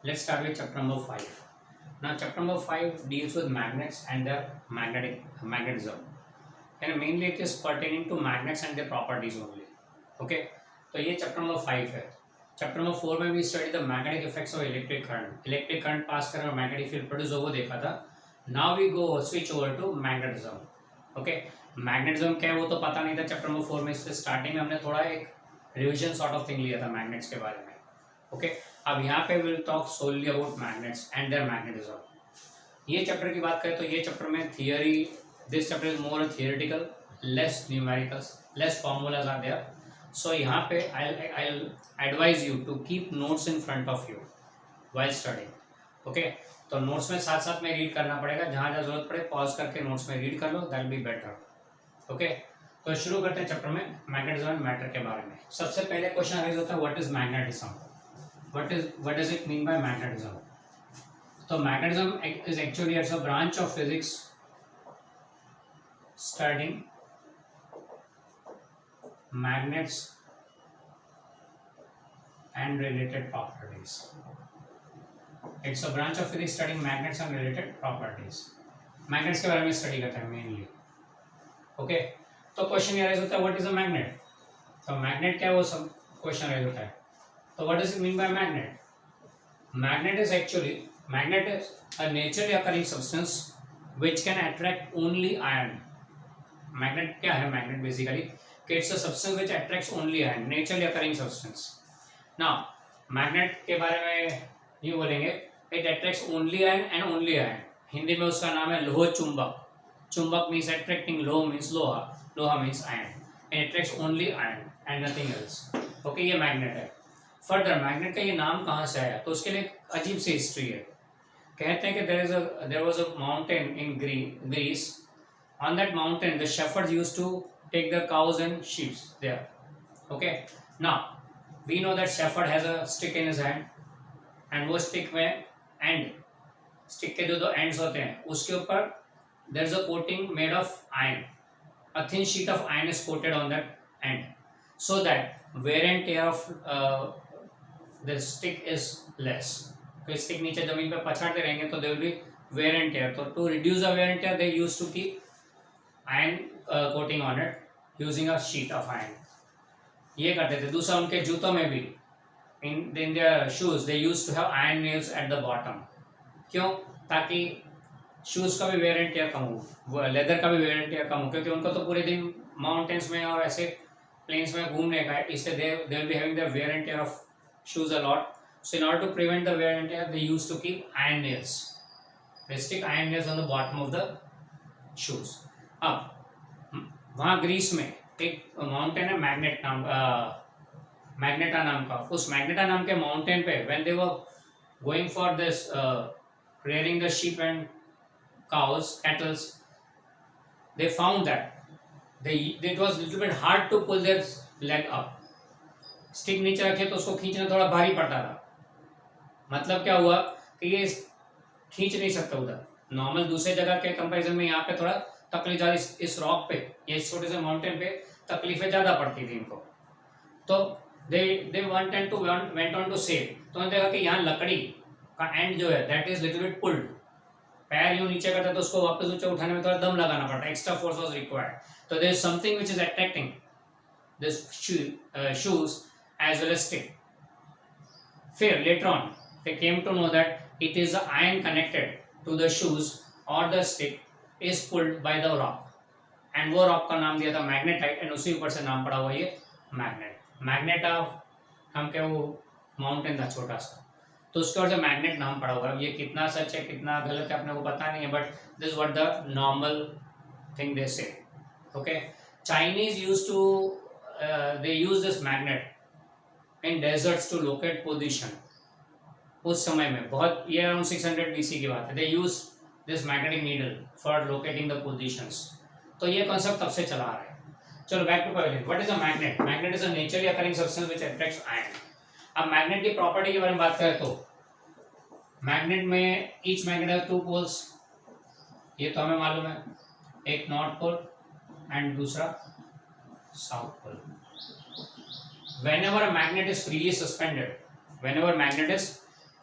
Let's start with chapter number 5. Now, chapter number 5 deals with magnets and their magnetism. And mainly it is pertaining to magnets and their properties only. Okay, तो ये chapter number 5 है. Chapter number 4 में भी study the magnetic effects of electric current. Electric current pass कर और magnetic field produce हो वो देखा था. Now we go switch over to magnetism. Okay, magnetism क्या है वो तो पता नहीं था chapter number 4 में. इससे starting में हमने थोड़ा एक revision sort of thing लिया था magnets के बारे में. ओके अब यहाँ पे will talk solely about magnets and their magnetism. ये चैप्टर की बात करें तो ये चैप्टर में theory, this chapter is more theoretical, less numericals, less formulas are there. So यहाँ पे I advise you to keep notes in front of you while studying. Okay, तो नोट्स में साथ साथ में रीड करना पड़ेगा. जहाँ जहाँ जरूरत पड़े पॉज करके नोट्स में रीड कर लो, that will be better. Okay, तो शुरू करते हैं चैप्टर में मैग्नेटिज्म एंड मैटर के बारे में. सबसे पहले क्वेश्चन अराइज होता है what is magnetism. What does it mean by magnetism? So magnetism is actually it's a branch of physics studying magnets and related properties. It's a branch of physics studying magnets and related properties. Magnets के बारे में study करते हैं mainly. Okay, तो question ये होता है what is a magnet? तो मैग्नेट क्या है वो सब क्वेश्चन अराइज होता है. So what does it mean by magnet? Magnet is a naturally occurring substance which can attract only iron. Magnet क्या है? Magnet basically it's a substance which attracts only iron, naturally occurring substance. Now magnet के बारे में यूँ बोलेंगे it attracts only iron and only iron. Hindi में उसका नाम है लोह चुंबक. चुंबक means attracting, लोह means लोहा, लोहा means iron. It attracts only iron and nothing else. Okay, ये magnet है. फर्दर मैग्नेट का ये नाम कहाँ से आया तो उसके लिए अजीब सी हिस्ट्री है. कहते हैं कि there was a mountain in Greece. On that mountain the shepherds used to take the cows and sheeps there. Okay, now we know that shepherd has a stick in his hand and वो stick में and stick के जो दो ends होते हैं उसके ऊपर there is a coating made of iron. A thin sheet of iron is coated on that end so that wear and tear of the stick is less. तो stick नीचे जमीन पे पछाड़ते रहेंगे तो there will be wear and tear. तो to reduce the wear and tear they used to keep iron coating on it using a sheet of iron. ये करते थे. दूसरा उनके जूतों में भी in their shoes they used to have iron nails at the bottom. क्यों? ताकि शूज का भी wear and tear कम हो, लेदर का भी wear and tear कम हो, क्योंकि उनको तो पूरे दिन माउंटेन्स में और ऐसे प्लेन्स में घूमने का है. इससे they will be having the wear and tear of shoes a lot. So in order to prevent the wear and tear they used to keep iron nails. They stick iron nails on the bottom of the shoes. अब वहाँ Greece में एक mountain है magenta नाम का. उस magenta नाम के माउंटेन पे when they were going for this rearing the sheep and cows, cattle, they found that it was little bit hard to pull their leg up. Stick नीचे रखे तो उसको खींचना थोड़ा भारी पड़ता था. मतलब क्या हुआ कि ये खींच नहीं सकता उधर. नॉर्मल दूसरे जगह के कंपैरिजन में यहाँ पे थोड़ा तकलीफ ज़्यादा इस रॉक पे, ये छोटे से माउंटेन पे तकलीफें ज़्यादा पड़ती थी इनको. तो they went on to save. तो उन्होंने देखा कि यहाँ लकड़ी का एंड जो है that is little bit pulled. पैर यूँ नीचे करता तो उसको वापस ऊंचे उठाने में थोड़ा दम लगाना पड़ता, एक्स्ट्रा फोर्स वाज रिक्वायर्ड. तो there is something which is attracting this shoes as well as stick. Fair later on they came to know that it is the iron connected to the shoes or the stick is pulled by the rock and वो rock का नाम दिया था magnetite and उसी ऊपर से नाम पड़ा हुआ ये मैग्नेट. मैग्नेटा हम क्या वो माउंटेन था छोटा सा, तो उसके और से मैग्नेट नाम पड़ा हुआ है. ये कितना सच है कितना गलत है अपने को पता नहीं है, but this what the normal thing they say. Okay, Chinese used to they use this magnet in deserts to locate position. उस समय में बहुत, ये अराउंड 600 BC की बात है. They use this magnetic needle for locating the positions. तो ये कॉन्सेप्ट तब से चला आ रहा है. चलो back two point. What is a magnet? Magnet is a naturally occurring substance which attracts iron. अब मैग्नेट की प्रॉपर्टी के बारे में बात करें तो मैग्नेट में ईच मैग्नेट हैव 2 पोल्स. ये तो हमें मालूम है, एक नॉर्थ पोल एंड दूसरा south pole. whenever a magnet is freely suspended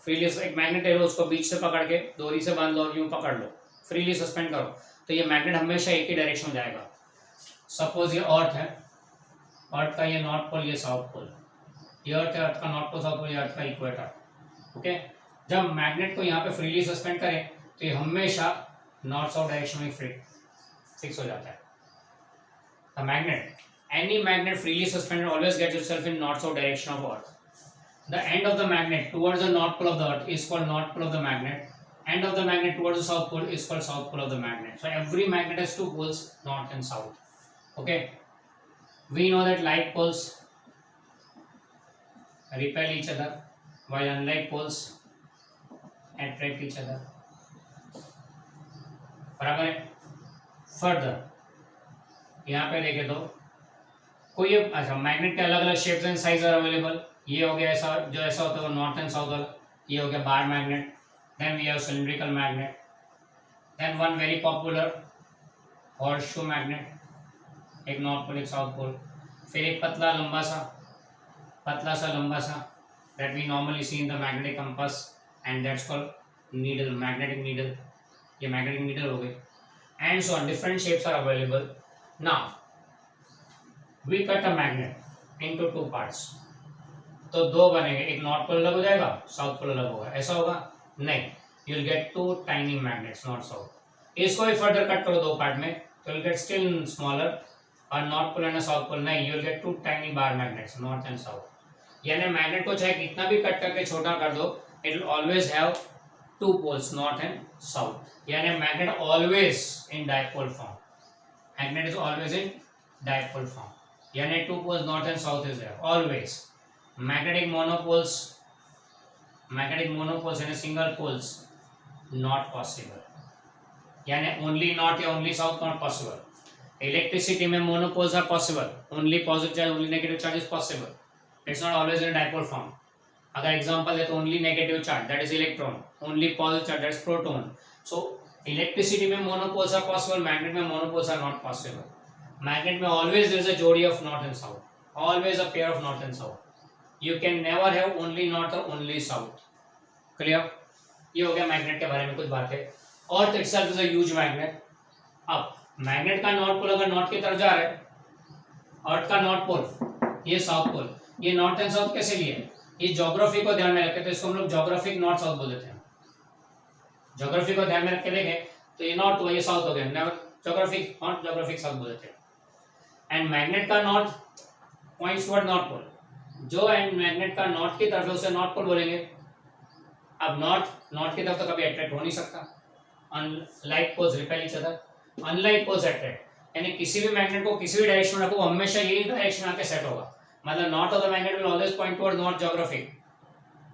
freely एक मैग्नेट ले लो, उसको बीच से पकड़ के डोरी से बांध लो और यूं पकड़ लो, फ्रीली सस्पेंड करो, तो ये मैग्नेट हमेशा एक ही डायरेक्शन में जाएगा। सपोज ये अर्थ है, अर्थ का ये नॉर्थ पोल, ये साउथ पोल, ये अर्थ है, अर्थ का नॉर्थ पोल साउथ पोल, ये अर्थ का इक्वेटर। ओके, जब मैग्नेट को यहाँ पे फ्रीली सस्पेंड करें तो ये हमेशा नॉर्थ साउथ डायरेक्शन में फिक्स हो जाता है। The magnet, any magnet freely suspended always gets itself in north south direction of earth. The end of the magnet towards the north pole of the earth is called north pole of the magnet. End of the magnet towards the south pole is called south pole of the magnet. So every magnet has two poles, north and south. Okay, we know that like poles repel each other while unlike poles attract each other. बराबर है। Further यहाँ पे देखे तो कोई, अच्छा, magnet के अलग अलग shapes and size are available. ये हो गया ऐसा, जो ऐसा होता है वो नॉर्थ एंड साउथ वाला, ये हो गया bar magnet. Then we have cylindrical magnet, then one very popular horseshoe magnet, एक नॉर्थ पोल एक साउथ पोल। फिर एक पतला सा लंबा सा that we normally see in the magnetic compass and that's called needle, magnetic needle. ये magnetic needle हो गई and so on, different shapes are available. Now we cut a magnet into two parts, तो दो बनेंगे, एक north पोल अलग हो जाएगा, साउथ पोल अलग होगा, ऐसा होगा नहीं, you will get two tiny magnets north south. इसको भी फर्दर कट करो दो पार्ट में तो you will get still smaller, और north pole and south pole नहीं, you will get two tiny bar magnets north and south. यानी magnet को चाहे कितना भी कट करके छोटा कर दो, it will always have two poles north and south, यानी magnet always in dipole form, magnet is always in dipole form, यानी two poles north and south is there always. Magnetic monopoles यानी single poles not possible, यानी only north या only south not possible. Electricity में monopoles are possible, only positive charge only negative charge is possible, it's not always in dipole form. अगर example है तो only negative charge that is electron, only positive charge that is proton. So electricity में monopoles are possible, magnet में monopoles are not possible. Magnet में always there is a जोड़ी of north and south, always a pair of north and south, you can never have only north और only south. Clear? ये हो गया magnet के बारे में कुछ बातें। Earth itself is a huge magnet. अब मैग्नेट का नॉर्थ पोल अगर नॉर्थ की तरफ जा रहा है, अर्थ का नॉर्थ पोल, ये साउथ पोल, ये नॉर्थ एंड साउथ कैसे लिए? ये ज्योग्राफी को ध्यान में रखते, तो इसको हम लोग ज्योग्राफिक नॉर्थ साउथ बोल देते हैं। ज्योग्राफी को ध्यान में रख के देखें तो ये नॉर्थ हो, ये साउथ हो गया, ज्योग्राफिक नॉर्थ, ज्योग्राफिक साउथ बोल देते हैं। एंड मैग्नेट का north points toward north pole, जो एंड मैग्नेट का नॉर्थ की तरफ है उसे नॉर्थ पोल बोलेंगे। अब नॉर्थ की तरफ तो कभी अट्रैक्ट हो नहीं सकता, unlike poles repel each other, unlike poles attract, यानी किसी भी मैग्नेट को किसी भी डायरेक्शन में रखो हमेशा यही डायरेक्शन आके सेट होगा। मतलब north of the magnet will always point toward north geographic.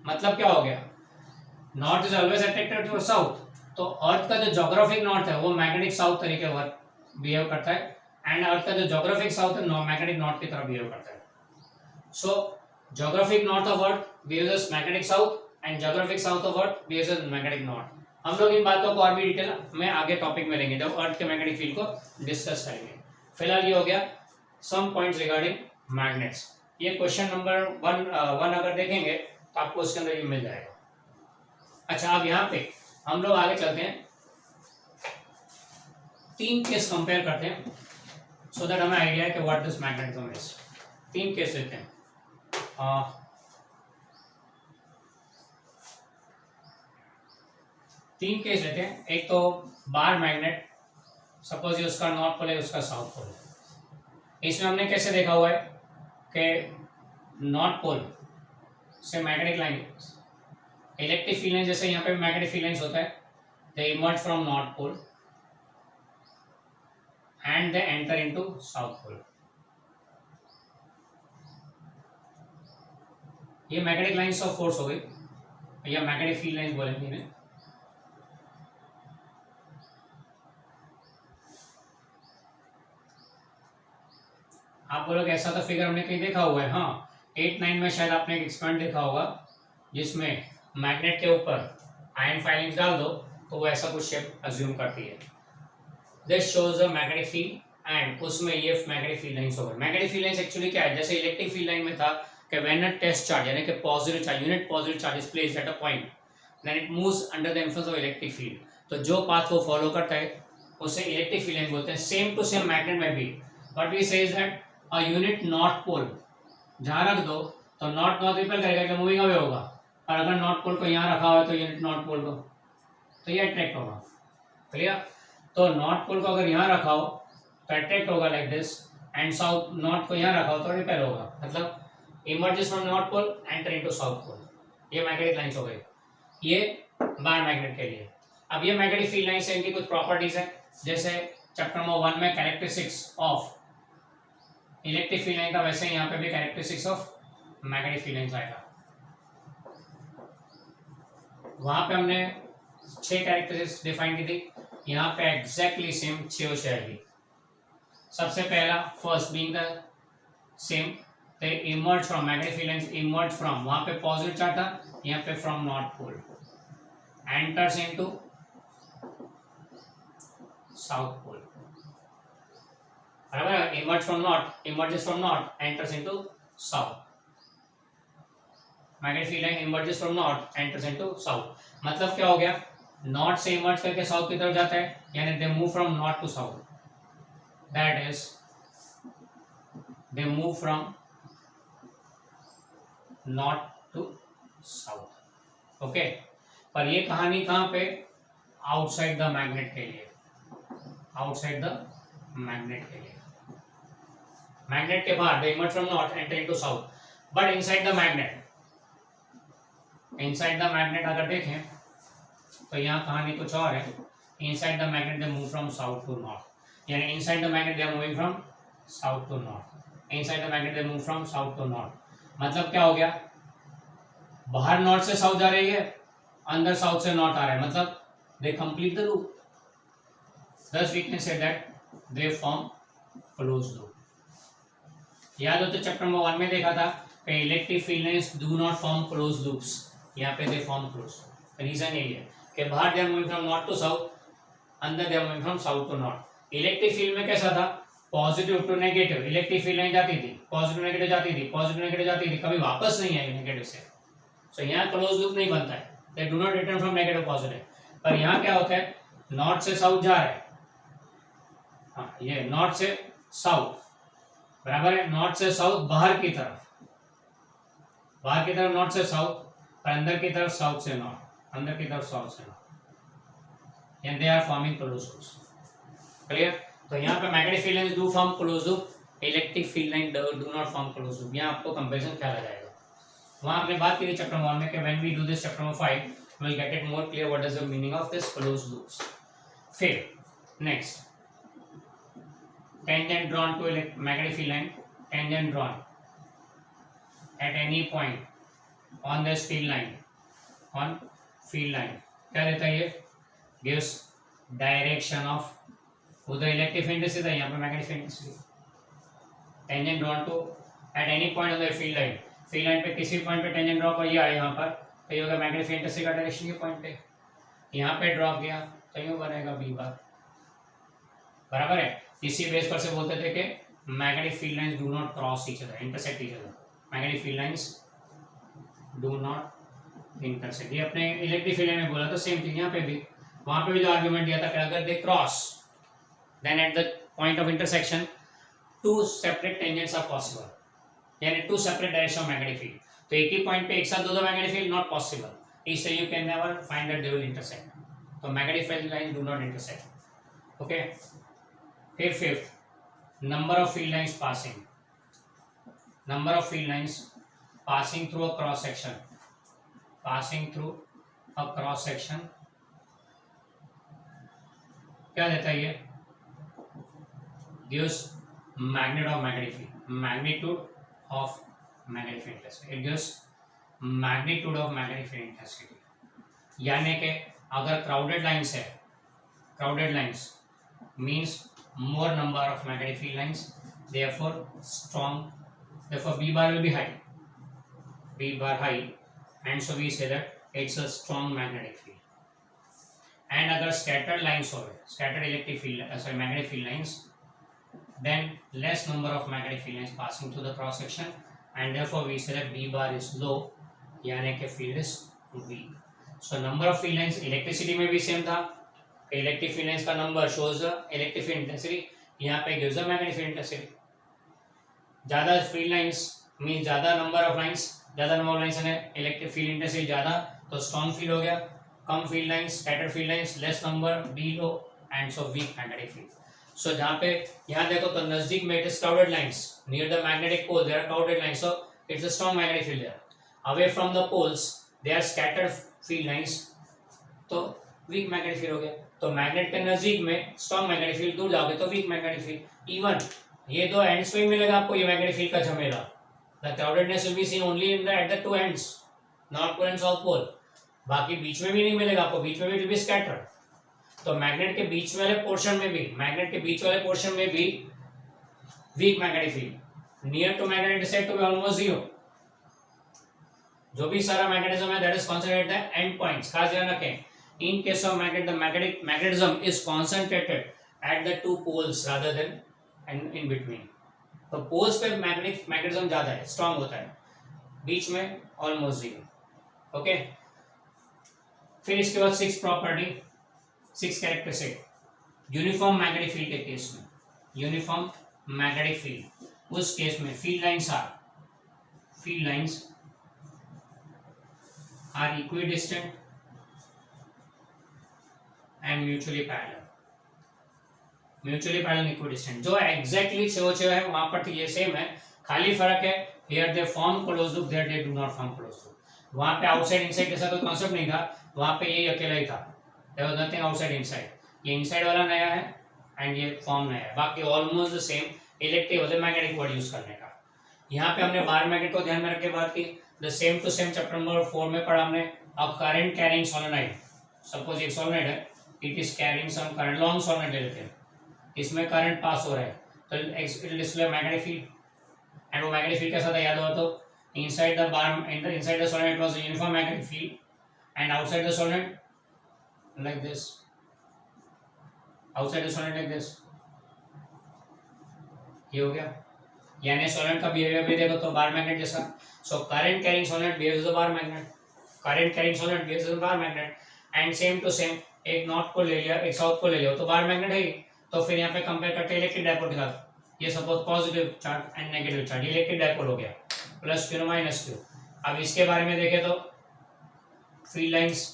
मतलब क्या हो गया? North is always attracted toward south, तो अर्थ का जो ज्योग्राफिक नॉर्थ है वो मैग्नेटिक साउथ तरीके वर्क बिहेव करता है, एंड अर्थ का जो ज्योग्राफिक साउथ है मैग्नेटिक नॉर्थ की तरफ बिहेव करता है। So geographic north of earth behaves as magnetic south and geographic south of earth behaves as magnetic north. हम लोग इन बातों को और भी डिटेल में आगे टॉपिक में लेंगे जब अर्थ के मैग्नेटिक फील्ड को डिस्कस करेंगे। फिलहाल ये हो गया सम पॉइंट्स रिगार्डिंग मैग्नेट्स। ये क्वेश्चन नंबर वन अगर देखेंगे तो आपको उसके अंदर ये मिल जाएगा। अच्छा, अब यहाँ पे हम लोग आगे चलते हैं, तीन केस कंपेयर करते हैं सो दैट हमें आइडिया है कि व्हाट दिस मैग्नेटिज्म इज। तीन केस लेते हैं। तीन केस लेते हैं। एक तो बार मैग्नेट, सपोज ये उसका नॉर्थ पोल है, उसका साउथ पोल है। इसमें हमने कैसे देखा हुआ है कि नॉर्थ पोल से magnetic line, electric field line, जैसे यहाँ पे मैग्नेटिक फील्ड लाइंस होता है, they emerge from north pole and they enter into south pole। ये मैग्नेटिक लाइंस ऑफ फोर्स हो गई या मैग्नेटिक फील्ड लाइंस बोलेंगे इन्हें। आप बोलोगे ऐसा तो फिगर हमने कहीं देखा हुआ है। हाँ, 8-9 में शायद आपने एक एक्सपेरिमेंट देखा होगा जिसमें मैग्नेट के ऊपर आयरन फाइलिंग्स डाल दो तो वो ऐसा कुछ शेप अज्यूम करती है। This shows the magnetic field and उसमें ये मैग्नेटिक फील्ड लाइंस होगा। मैग्नेटिक फील्ड लाइंस एक्चुअली क्या है? जैसे इलेक्ट्रिक फील्ड लाइन में था कि व्हेन अ टेस्ट चार्ज यानी कि positive charge, unit positive charge is placed at a point, then it moves under the influence of electric field. तो जो पाथ वो फॉलो करता है उसे इलेक्ट्रिक फील्ड लाइन बोलते हैं। सेम टू सेम मैग्नेट में भी what we say is that a unit north pole जहाँ रख दो तो नॉर्थ नॉर्थ रिपेल करेगा कि मूविंग अवे होगा, और अगर नॉर्थ पोल को यहाँ रखा हुआ है तो यूनिट नॉर्थ पोल को तो ये अट्रैक्ट होगा। क्लियर? तो नॉर्थ पोल को अगर यहाँ रखा हो तो अट्रैक्ट होगा like this, and south north को यहाँ रखा हो तो रिपेल होगा, मतलब emerges from north pole enter into south pole. ये मैग्नेटिक लाइंस हो गई, ये बार मैग्नेट के लिए। अब ये मैग्नेटिक फील्ड लाइंस है, इनकी कुछ प्रॉपर्टीज है, जैसे चैप्टर नंबर 1 में characteristics of electric field line का, वैसे यहाँ पे भी characteristics of magnetic field lines आएगा। वहां पे हमने 6 कैरेक्टरिस्टिक्स डिफाइन की थी, यहाँ पे एग्जैक्टली सेम 6 आएगी। सबसे पहला first being the same, they emerge from magnetic field lines emerge from, वहां पे पॉजिटिव चार्ज था, यहाँ पे from north pole, enters into south pole. बराबर? Emerge from north, emerges from north, enters into south. Magnetic field line emerges from north, enters into south. मतलब क्या हो गया, नॉर्थ से इमर्ज करके साउथ की तरफ जाता है, यानी they move from north to south, that is they move from north to south. Okay, पर ये कहानी कहां पे, आउटसाइड द मैग्नेट के लिए, आउटसाइड द मैग्नेट के लिए। मैग्नेट के बाहर they emerge from north enter into south, but inside the magnet, inside the magnet अगर देखें तो यहाँ कहानी कुछ और है। Inside the magnet they move from south to north, यानी inside the magnet they are moving from south to north, inside the magnet they move from south to north. मतलब क्या हो गया, बाहर नॉर्थ से साउथ जा रही है, अंदर साउथ से नॉर्थ आ रहा है, मतलब they complete the loop. Thus we can say that they form closed loop. याद हो तो चैप्टर नंबर 1 में देखा था कि electric field lines do not form close loops, यहाँ पे दे फॉर्म क्लोज। रीजन यही है कि बाहर they are moving from north to south, अंदर they are moving from south to north. Electric field में कैसा था, positive to negative electric field line जाती थी, पॉजिटिव नेगेटिव जाती थी, पॉजिटिव नेगेटिव जाती थी, कभी वापस नहीं आई नेगेटिव से। सो यहाँ क्लोज लूप नहीं बनता है, दे do not return from negative positive. पर यहाँ क्या होता है, नॉर्थ से साउथ जा रहा है, हाँ ये नॉर्थ से साउथ, बराबर है, नॉर्थ से साउथ बाहर की तरफ, बाहर की तरफ नॉर्थ से साउथ, और अंदर की तरफ साउथ से नॉर्थ, अंदर की तरफ साउथ से north, and they are forming close loops. Clear? तो यहाँ पे magnetic field lines do form close loop, electric field line do not form close loop. यहाँ आपको कंपैरिजन ख्याल आ जाएगा। वहाँ आपने बात की थी चैप्टर 1 में कि when we do this chapter number 5 we'll get it more clear what is the meaning of this closed loops. फिर next, tangent drawn to magnetic field line, tangent drawn at any point on this field line, on field line क्या देता है ये, gives direction of, उधर electric field intensity था, यहाँ पे magnetic field intensity. Tangent drawn to at any point on the field line, field line पे किसी पॉइंट पे टेंजेंट ड्रॉ किया है, यहाँ पर तो ये होगा मैग्नेटिक फील्ड इंटेंसिटी का डायरेक्शन के पॉइंट पे, यहाँ पे ड्रॉ किया तो यूँ बनेगा बी बार। बराबर है? इसी बेस पर से बोलते थे कि magnetic field lines do not cross each other, intersect each other. Magnetic field lines do not intersect, ये अपने इलेक्ट्रिक फील्ड लाइन में बोला था, सेम चीज यहाँ पे भी। वहाँ पे भी जो आर्ग्यूमेंट दिया था कि अगर they cross then at the point of intersection two separate tangents are possible, यानी two separate direction of magnetic field। तो एक ही पॉइंट पे एक साथ दो मैग्नेटिक फील्ड नॉट पॉसिबल, इससे you can never find that they will intersect। तो magnetic field line do not intersect। Okay, फिर fifth, number of field lines passing, number of field lines passing through a cross section, passing through a cross section क्या देता है ये, gives magnitude of magnetic field, magnitude of magnetic field intensity, it gives magnitude of magnetic field intensity। यानी कि अगर crowded lines है, crowded lines means more number of magnetic field lines, therefore strong, therefore B bar will be high, B bar high, and so we say that it's a strong magnetic field। and अगर scattered lines हो, scattered electric field magnetic field lines, then less number of magnetic field lines passing through the cross section, and therefore we say that B bar is low, यानी कि field is weak। So number of field lines electricity में भी same था, electric field lines का number shows the electric field intensity, यहाँ पे gives the magnetic field intensity. ज्यादा field lines mean ज्यादा नंबर ऑफ लाइंस, ज्यादा नंबर ऑफ लाइंस है इलेक्ट्रिक फील्ड इंटेंसिटी ज्यादा, तो स्ट्रॉन्ग फील्ड हो गया। कम field lines scattered field lines less number the low and so weak magnetic field. So जहाँ पे यहाँ देखो तो नजदीक में it is crowded lines, near the magnetic pole there are crowded lines, so it's a strong magnetic field there. Away from the poles they are scattered field lines, तो weak magnetic field हो गया। तो magnet के नजदीक में strong magnetic field, दूर जाओगे तो वीक मैग्नेटिक फील्ड। इवन ये दो एंड्स पे मिलेगा आपको ये मैग्नेटिक फील्ड का झमेला। The crowdedness will be seen only in the at the two ends, north pole and south pole. बाकी बीच में भी नहीं मिलेगा आपको, बीच में भी विल बी स्कैटर्ड। तो मैग्नेट के बीच वाले पोर्शन में भी, मैग्नेट के बीच वाले पोर्शन में भी weak magnetic field, near to magnet intersect to be almost zero. जो भी सारा मैग्नेटिज्म है that is concentrated at the end points. खास ध्यान रखें, in case of magnet the magnetism is concentrated at the two poles rather than and in between. तो poles पे magnetism ज्यादा है, स्ट्रांग होता है, बीच में ऑलमोस्ट जीरो। ओके, फिर इसके बाद 6 property, 6 characteristic uniform magnetic field के केस में। यूनिफॉर्म मैग्नेटिक फील्ड, उस केस में field lines are equidistant and mutually parallel. Mutually parallel equidistant, जो एग्जैक्टली CO है वहां पर ये सेम है, खाली फर्क है here they form close loop, there they do not form close loop. वहां पे आउटसाइड इनसाइड जैसा कोई कॉन्सेप्ट नहीं था, वहां पे यही अकेला ही था, there was nothing outside inside. ये इनसाइड वाला नया है एंड ये फॉर्म नया है, बाकी ऑलमोस्ट द सेम। इलेक्ट्रिक मतलब मैग्नेटिक वर्ड यूज करने का। यहाँ पे हमने बार मैग्नेट को ध्यान में रख के बात की, the same to same chapter number 4 में पढ़ा हमने। अब करंट कैरिंग सोलेनोइड, सपोज एक सोलेनोइड है, it is carrying some current, long solenoid ले लेते हैं, इसमें करंट पास हो रहा है तो it will display magnetic field. And वो मैग्नेटिक फील्ड कैसा था याद हो तो, inside the bar, inside the solenoid it was a uniform magnetic field, and outside the solenoid like this, outside the solenoid like this, ये हो गया। यानी सोलेनोइड का बिहेवियर भी देखो तो बार मैग्नेट जैसा। So current carrying solenoid behaves as a bar magnet, current carrying solenoid behaves as a bar magnet. And same to same, एक नॉर्थ को ले लिया एक साउथ को ले लिया तो बार मैग्नेट है ही। तो फिर यहाँ पे कंपेयर करते हैं इलेक्ट्रिक डायपोल के साथ, ये suppose positive charge and negative charge, electric dipole हो गया, प्लस क्यू माइनस क्यू। अब इसके बारे में देखें तो फील्ड लाइंस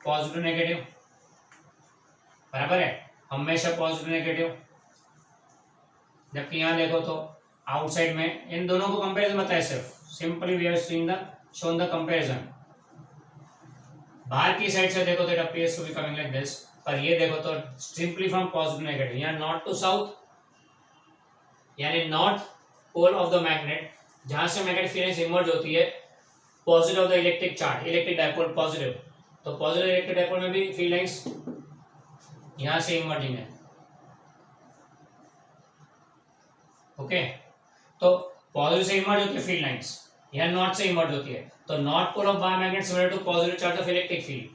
पॉजिटिव नेगेटिव बराबर है, हमेशा पॉजिटिव नेगेटिव। जबकि यहाँ देखो तो आउटसाइड में इन दोनों को कंपैरिजन बताया, सिर्फ simply we are seeing the shown the comparison. बाहर की साइड से देखो तो it appears to be coming like this, पर ये देखो तो सिंपली फ्रॉम पॉजिटिव नेगेटिव। यहाँ नॉर्थ टू साउथ, यानी north pole of the magnet जहां से मैग्नेटिक फील्ड इमर्ज होती है, positive of the electric charge, electric dipole positive, तो पॉजिटिव इलेक्ट्रिक डायपोल में भी फील्ड लाइंस यहां से इमर्जिंग है। ओके, तो पॉजिटिव से इमर्ज होती है फील्ड लाइंस, यहां नॉर्थ से इमर्ज होती है, तो north pole of bar magnet similar to positive charge of electric field,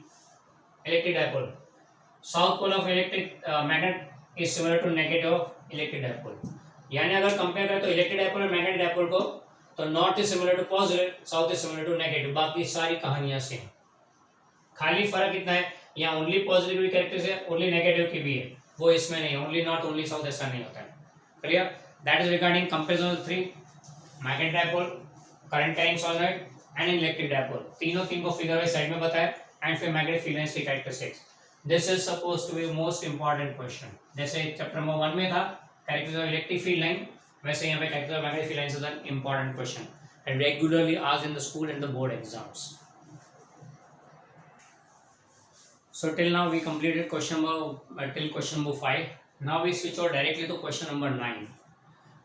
electric dipole. South pole of electric magnet is similar to negative of electric dipole. यानी अगर compare करें तो electric dipole और magnetic dipole को, तो north is similar to positive, south is similar to negative, बाकी सारी कहानियां सेम। खाली फर्क इतना है, यहाँ ओनली पॉजिटिव की कैरेक्टरिस्टिक है, ओनली नेगेटिव की भी है, वो इसमें नहीं है, ओनली नॉर्थ ओनली साउथ ऐसा नहीं होता है। Clear? That is regarding comparison of 3 magnetic dipole, current carrying solenoid and electric dipole. तीन को फिगर वाइज साइड में बताया, एंड फिर मैग्नेटिक फील्ड लाइंस की characteristics. This is suppose to be most important question. जैसे चैप्टर नंबर 1 में था characteristics of electric field line, वैसे यहाँ पे characteristics of magnetic field lines is an important question and regularly asked in the school and the board exams. So till now we completed question number till question number 5. Now we switch over directly to question number 9.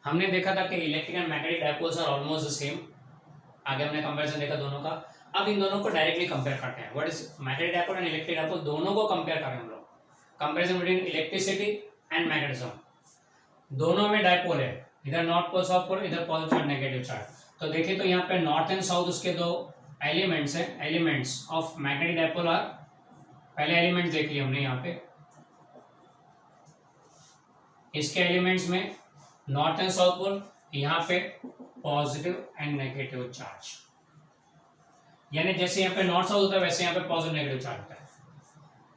हमने देखा था कि electric and magnetic dipoles are almost the same. आगे हमने comparison देखा दोनों का। अब इन दोनों को डायरेक्टली कंपेयर करते हैं। What is magnetic dipole and electric dipole, दोनों को कंपेयर करें हम लोग। Comparison between electricity and magnetism. दोनों में डायपोल है, इधर नॉर्थ पोल साउथ पोल, इधर पॉजिटिव एंड नेगेटिव चार्ज। तो देखिए तो यहाँ पे नॉर्थ एंड साउथ उसके दो एलिमेंट्स हैं, elements of magnetic dipole are, पहले एलिमेंट्स देख लिए हमने यहाँ पे, इसके एलिमेंट्स में नॉर्थ एंड साउथ पोल, यहाँ पे पॉजिटिव एंड नेगेटिव चार्ज। यानी जैसे यहाँ पे नॉर्थ साउथ होता है वैसे यहाँ पे पॉजिटिव नेगेटिव चार्ज होता है।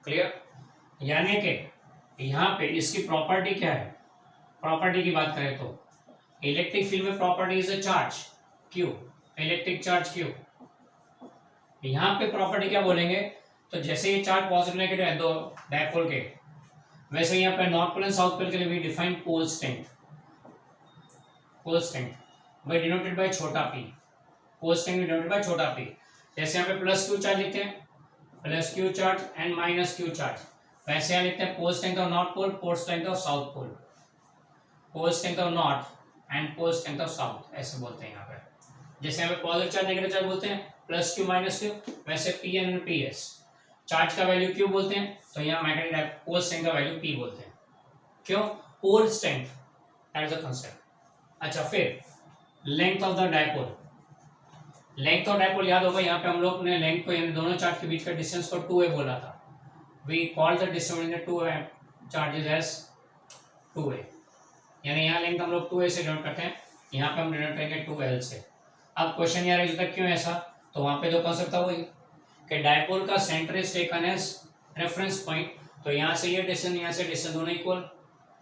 क्लियर? यानी कि यहाँ पे इसकी प्रॉपर्टी क्या है, प्रॉपर्टी की बात करें तो इलेक्ट्रिक फील्ड में property is a charge Q, electric charge Q. यहाँ पे प्रॉपर्टी क्या बोलेंगे, तो जैसे ये चार्ज पॉजिटिव नेगेटिव है दो डायपोल के, वैसे यहाँ पे north pole and south pole के लिए भी define pole strength, pole strength by denoted by छोटा p, pole strength denoted by छोटा p। जैसे यहाँ पे प्लस क्यू चार्ज लिखते हैं, plus Q charge and minus Q charge, वैसे यहाँ लिखते हैं pole strength of north pole, pole strength of south pole, pole strength of north and pole strength of south, ऐसे बोलते हैं यहाँ पे। जैसे यहाँ पे पॉजिटिव चार्ज नेगेटिव चार्ज बोलते हैं प्लस क्यू माइनस क्यू, वैसे P N P S, charge का वैल्यू क्यू बोलते हैं तो यहाँ मैग्नेटिक पोल स्ट्रेंथ का वैल्यू पी बोलते हैं। क्यों? Pole strength, that is the concept. अच्छा, फिर length of the dipole, length of dipole याद होगा, यहाँ पे हम लोग ने लेंथ को यानी दोनों चार्ज के बीच का डिस्टेंस को 2a बोला था। We call the distance between the two charges as 2a, यानी यहाँ लेंथ हम लोग 2a से डिनोट करते हैं, यहाँ पे हम डिनोट करेंगे 2l से। अब क्वेश्चन यार इज द क्यों ऐसा, तो वहाँ पे जो कॉन्सेप्ट था वही कि डायपोल का centre is taken as reference point, तो यहाँ से ये डिस्टेंस यहाँ से डिस्टेंस दोनों इक्वल,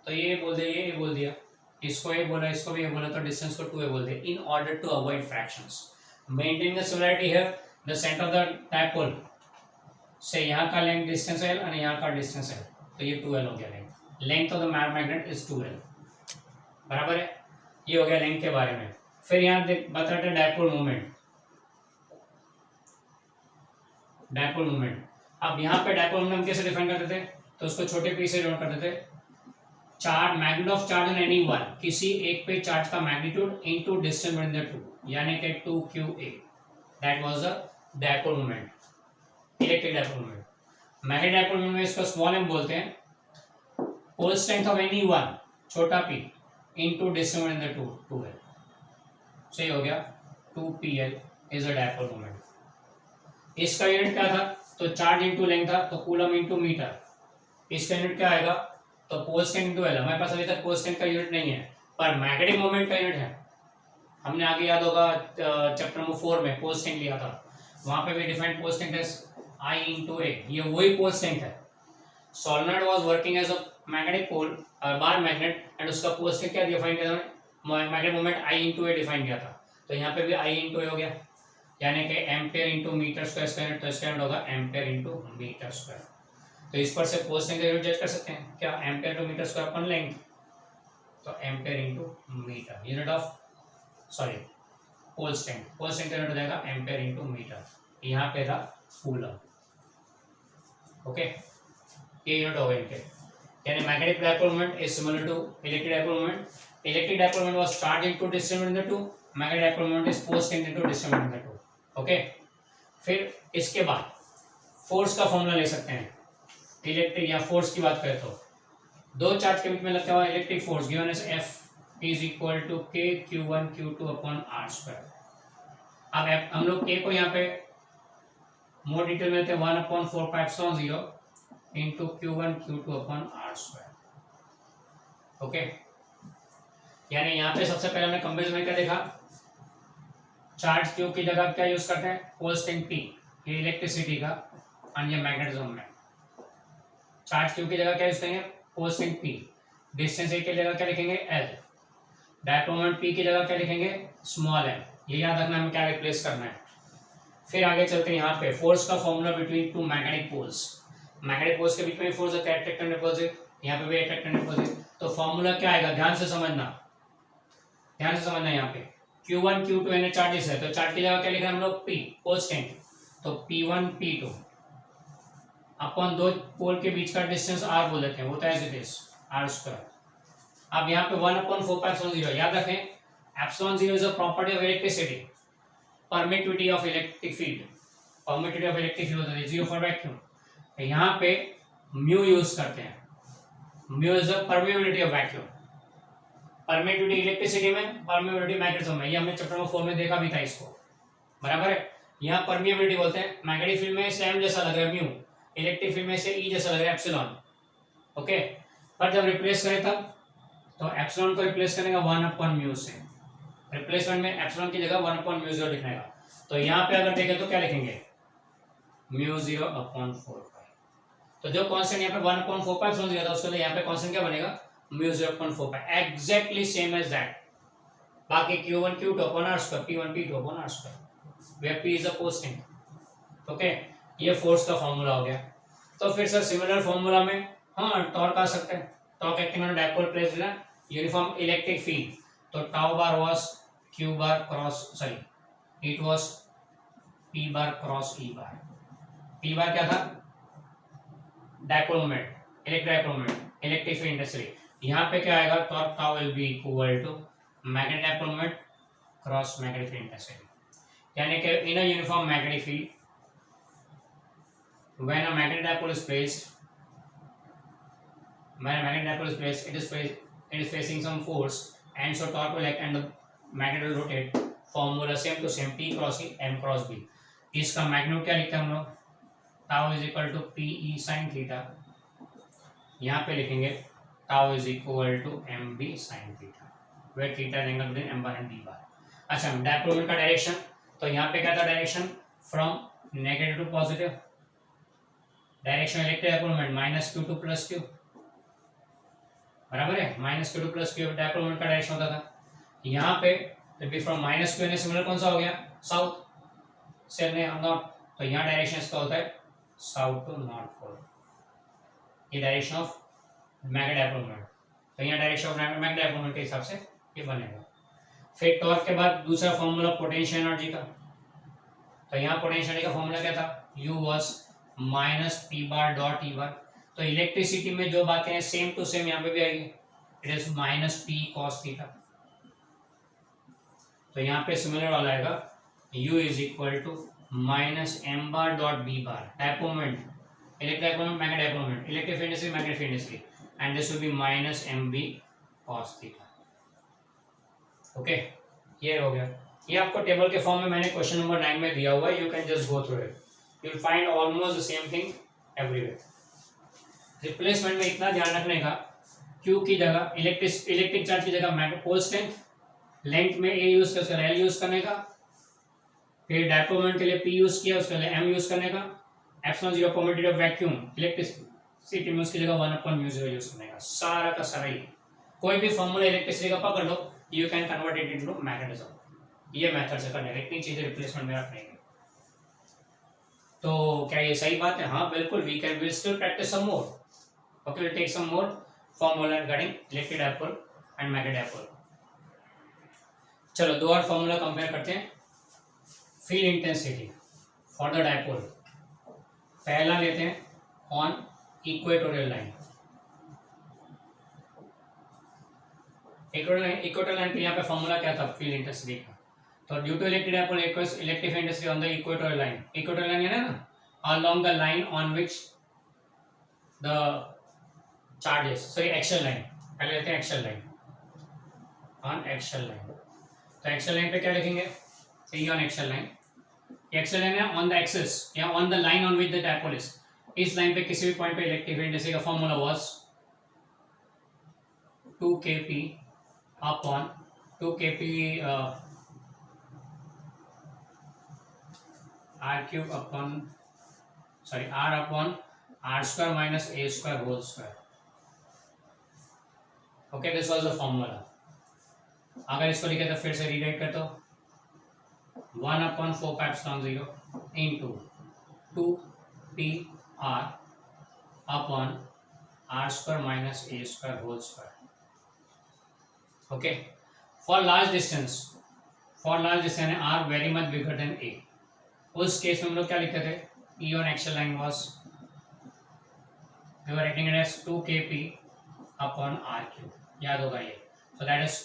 तो ये बोल दिया ये बोल दिया, इसको ये बोला इसको भी ये बोला, तो डिस्टेंस को 2a बोल दिया in order to avoid fractions. Maintain the similarity here, the centre of the dipole से यहाँ का लेंथ डिस्टेंस है और यहाँ का डिस्टेंस है, तो ये 2l हो गया length, length of the magnet is 2l, बराबर है। ये हो गया लेंथ के बारे में। फिर यहाँ बताते हैं डायपोल मूवमेंट, डायपोल मूवमेंट। अब यहाँ पे डायपोल मूवमेंट हम कैसे डिफाइन करते थे, तो उसको छोटे पी से डिनोट करते थे, charge magnet of charge on any one, किसी एक पे चार्ज का magnitude into distance between the two, यानी कि 2qa, that was the dipole movement, electric dipole movement. Magnetic dipole movement में इसको स्मॉल m बोलते हैं, pole strength of any one छोटा p into distance between the two 2l, सही हो गया, 2pl is a dipole movement. इसका unit क्या था, तो चार्ज इनटू लेंथ था, तो कूलम इनटू मीटर। इसका यूनिट क्या आएगा, तो पोल स्ट्रेंथ इनटू l। हमारे पास अभी तक पोल स्ट्रेंथ का यूनिट नहीं है, पर मैग्नेटिक मोमेंट का यूनिट है। हमने आगे याद होगा चैप्टर नंबर 4 में पोल स्ट्रेंथ लिया था, वहां पे भी defined pole strength as I into A, ये वही पोल स्ट्रेंथ है। Solenoid was working as a magnetic pole bar magnet, and उसका पोल स्ट्रेंथ क्या डिफाइन किया था, magnetic moment I into A define किया था, तो यहाँ पे भी I into A हो गया, यानी कि एम्पेयर इंटू मीटर स्क्वायर, तो इसका यूनिट होगा एम्पेयर इंटू मीटर स्क्वायर। तो इस पर से पोल स्ट्रेंथ का यूनिट जज कर सकते हैं क्या, ampere to meter square upon length, तो ampere into meter, unit of sorry pole strength, pole strength का यूनिट हो जाएगा एम्पेयर इंटू मीटर, यहाँ पे था कूलम। ओके, ये यूनिट हो गए इनके, यानी magnetic dipole moment is similar to electric dipole moment. Electric dipole moment was charge into distance between the two, magnetic dipole moment is pole strength into distance between the two. Okay, फिर इसके बाद force का formula ले सकते हैं। Electric या force की बात करें तो दो चार्ज के बीच में लगता हुआ electric force given as F is equal to K Q1 Q2 upon R square. अब हम लोग K को यहाँ पे मोर डिटेल में लेते हैं 1/4πε0 into Q1 Q2 upon R square. Okay, यानी यहाँ पे सबसे पहले हमने कंपेरिजन में क्या देखा, चार्ज Q की जगह क्या यूज करते हैं, पोल स्ट्रेंथ P, ये इलेक्ट्रिसिटी का और ये मैग्नेटिज्म में। चार्ज Q की जगह क्या यूज करेंगे, pole strength P, distance A की जगह क्या लिखेंगे L, डायपोल मोमेंट P की जगह क्या लिखेंगे स्मॉल m, ये याद रखना हमें क्या रिप्लेस करना है। फिर आगे चलते हैं यहाँ पे फोर्स का formula between two magnetic poles. Magnetic poles के बीच में फोर्स होता है अट्रैक्ट एंड रिपल्सिव, यहाँ पे भी अट्रैक्ट एंड रिपल्सिव, तो फॉर्मूला क्या आएगा, ध्यान से समझना, ध्यान से समझना। यहाँ पे Q1 Q2 यानी चार्जेस है, तो चार्ज की जगह क्या लिख रहे हैं हम लोग P, पोल स्ट्रेंथ, तो P1 P2 अपन दो पोल के बीच का डिस्टेंस R बोल देते हैं, वो तो as it is R square. अब यहाँ पे 1/4πε0 याद रखें, ε0 is a property of electricity, permittivity of electric field, permittivity of electric field होता है 0 फॉर वैक्यूम, यहाँ पे म्यू यूज करते हैं, mu is the permittivity of vacuum, permittivity electricity में, परमिटिविटी मैग्नेटिज्म में, ये हमने चैप्टर नंबर 4 में देखा भी था इसको, बराबर है। यहाँ परमिटिविटी बोलते हैं, मैग्नेटिक फील्ड में से m जैसा लग रहा है म्यू, इलेक्ट्रिक फील्ड में से E जैसा लग रहा है एप्सिलॉन। ओके, पर जब रिप्लेस करें तब तो एप्सिलॉन को रिप्लेस करने का 1/μ से, रिप्लेसमेंट में एप्सिलॉन की जगह 1/μ0 लिखने का, तो यहाँ पे अगर देखें तो क्या लिखेंगे, म्यू 0/4 पाई। तो जो कांस्टेंट यहाँ पे 1/4 पाई समझ गया था, उसके लिए यहाँ पे कांस्टेंट क्या बनेगा, mu 0/4 pi, exactly same as that. बाकी Q1 Q2 upon R square, P1 P2 upon R square, where P is a constant. Okay, ये फोर्स का फॉर्मूला हो गया। तो फिर सर सिमिलर फॉर्मूला में टॉर्क आ सकते हैं। Torque acting on dipole placed in uniform electric field, तो tau bar was Q bar cross sorry it was P bar cross E bar. P बार क्या था, dipole moment, electric dipole moment, electric field intensity. यहाँ पे क्या आएगा, torque tau will be equal to magnetic dipole moment cross magnetic field intensity. यानी कि in a uniform magnetic field when a magnetic dipole is placed, it is facing some force, and so torque will act and the magnet will rotate. Formula same to same, P cross E M cross B। इसका magnitude क्या लिखते हैं हम लोग, tau is equal to P E sine theta. यहाँ पे लिखेंगे tau is equal to M B sine theta, where theta is angle between M bar and B bar. अच्छा, डाइपोल मोमेंट का डायरेक्शन, तो यहाँ पे क्या था direction, from negative to positive. Direction electric dipole moment minus Q2 plus Q, बराबर है, minus Q2 plus Q dipole moment का डायरेक्शन होता था। यहाँ पे जब फ्रॉम माइनस Q ने सिमिलर कौन सा हो गया, साउथ से नॉर्थ, तो यहाँ डायरेक्शन इसका होता है साउथ टू नॉर्थ पोल, ये direction of magnetic dipole moment. तो यहाँ direction of magnetic dipole moment के हिसाब से ये बनेगा। फिर टॉर्क के बाद दूसरा फॉर्मूला पोटेंशियल एनर्जी का, तो यहाँ पोटेंशियल एनर्जी का फॉर्मूला क्या था, U was minus P bar dot E bar. तो इलेक्ट्रिसिटी में जो बातें हैं सेम टू सेम यहाँ पे भी आएगी, it is minus P cos theta. तो यहाँ पे सिमिलर वाला आएगा, U is equal to minus M bar dot B bar, dipole moment, electric dipole moment, magnetic dipole moment, electric field intensity, magnetic field intensity, and this will be minus M B cos theta. Okay, ये हो गया। ये आपको table के form में मैंने question number 9 में दिया हुआ है, you can just go through it, you will find almost the same thing everywhere। Replacement में इतना ध्यान रखने का, Q की जगह इलेक्ट्रिक चार्ज की जगह पोल स्ट्रेंथ, लेंथ में A यूज कर उसका L यूज करने का, फिर डाइपोल मोमेंट के लिए P यूज किया उसके लिए M यूज करने का, एप्सिलॉन 0 कम्यूटेटिव वैक्यूम इलेक्ट्रिसिटी में उसकी जगह 1/μ0 यूज करने का, सारा का सारा ही। कोई भी फॉर्मूला इलेक्ट्रिसिटी का पकड़ लो, you can convert it into magnetism. ये मेथड से करने, इतनी चीजें रिप्लेसमेंट में रखने। तो क्या ये सही बात है, हाँ बिल्कुल, we can will still practice some more, okay, will take some more formula regarding electric dipole and magnetic dipole. चलो दो और फॉर्मूला कंपेयर करते हैं। Field intensity for the dipole, पहला लेते हैं on equatorial line. Equatorial line पे यहाँ पे फॉर्मूला क्या था फील्ड इंटेंसिटी का, तो due to electric dipole equals electric field intensity on the equatorial line. Equatorial line है ना, along the line on which the charges, sorry axial line, पहले लेते हैं axial line, on axial line। तो axial line पे क्या लिखेंगे, see on axial line, axial line है on the axis या on the line on which the dipole is। इस लाइन पे किसी भी पॉइंट पे इलेक्ट्रिक फील्ड इंटेंसिटी का formula was 2kp upon 2kp r cube upon sorry r upon r square minus a square whole square। okay, this was the formula। अगर इसको लिखे तो फिर से रीराइट कर दो, 1/4πε0 into 2pr upon r square minus a square whole square। okay, for large distance r very much bigger than a, उस case में हम लोग क्या लिखते थे, E on axial line was we were writing it as 2kp upon r cube, याद होगा ये। so that is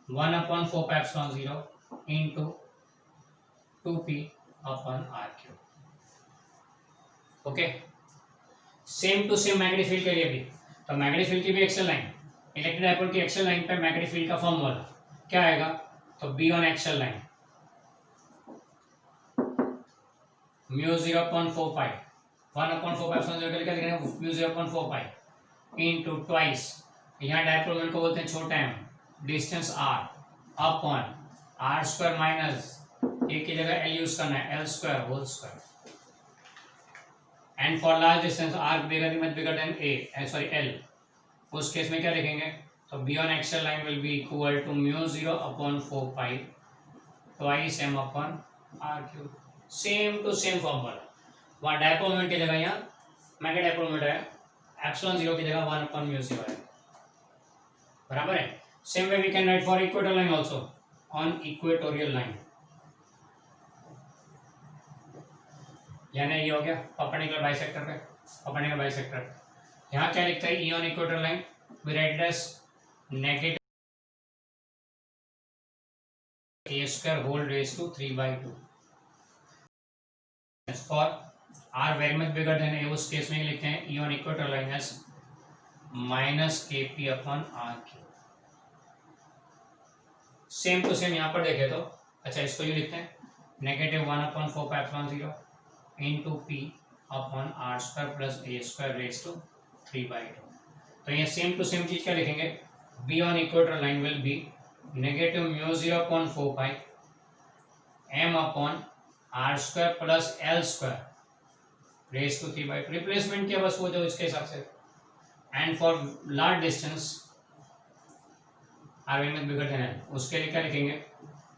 1/4πε0 into 2p upon r cube। Okay, same to same magnetic field के लिए भी, तो मैग्नेटिक फील्ड की भी एक्सियल लाइन, इलेक्ट्रिक डाइपोल की एक्सियल लाइन पे मैग्नेटिक फील्ड का फॉर्मूला क्या आएगा, तो B on axial line mu 0/4 pi, 1/4πε0 लिखा लिखेंगे म्यू 0/4 पाई इनटू ट्वाइस, यहाँ डाइपोल मोमेंट को बोलते हैं छोटा m, distance r upon r square minus एक की जगह एल यूज करना है, L square whole square. And for large distance arc bigger than A sorry L, उस केस में क्या लिखेंगे, तो B on axial line will be equal to mu 0 upon 4 pi twice M upon are cube. Same to same formula, वहाँ dipole moment की जगह यहाँ magnet dipole moment है, एप्सिलॉन 0 की जगह 1 अपॉन म्यू 0 है, बराबर है। Same way we can write for equatorial line also, on equatorial line, यानी ये हो गया परपेंडिकुलर बाइसेक्टर पे, परपेंडिकुलर बाइसेक्टर। यहाँ क्या लिखता है, E on equatorial line we write as negative a square whole raised to 3/2 for r very much bigger than a, उस केस में लिखते हैं e on equatorial line as minus kp upon r cube। Same to same यहाँ पर देखे तो अच्छा इसको यूँ लिखते हैं negative 1 upon 4 pi epsilon 0 into P upon R square plus A square raise to 3/2। तो ये सेम टू सेम चीज क्या लिखेंगे, B on equatorial line will be negative mu 0 upon 4 pi M upon R square plus L square raise to 3/2। Replacement किया बस वो जो इसके हिसाब से। And for large distance r very much bigger than L, उसके लिए क्या लिखेंगे,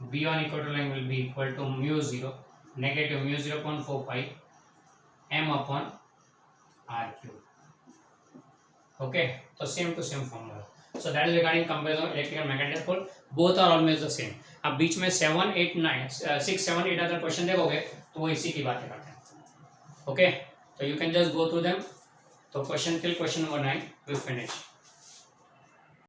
B on equatorial line will be equal to mu 0 negative mu 0 upon 4 pi M upon are cube. Okay, तो same to same formula. So that is regarding comparison of electrical magnetic pole, both are always the same. अब बीच में 7 8 9 6 7 8 अगर question देखोगे तो वो इसी की बातें करते हैं। ओके, तो you can just go through them. तो question till question number 9 we finish.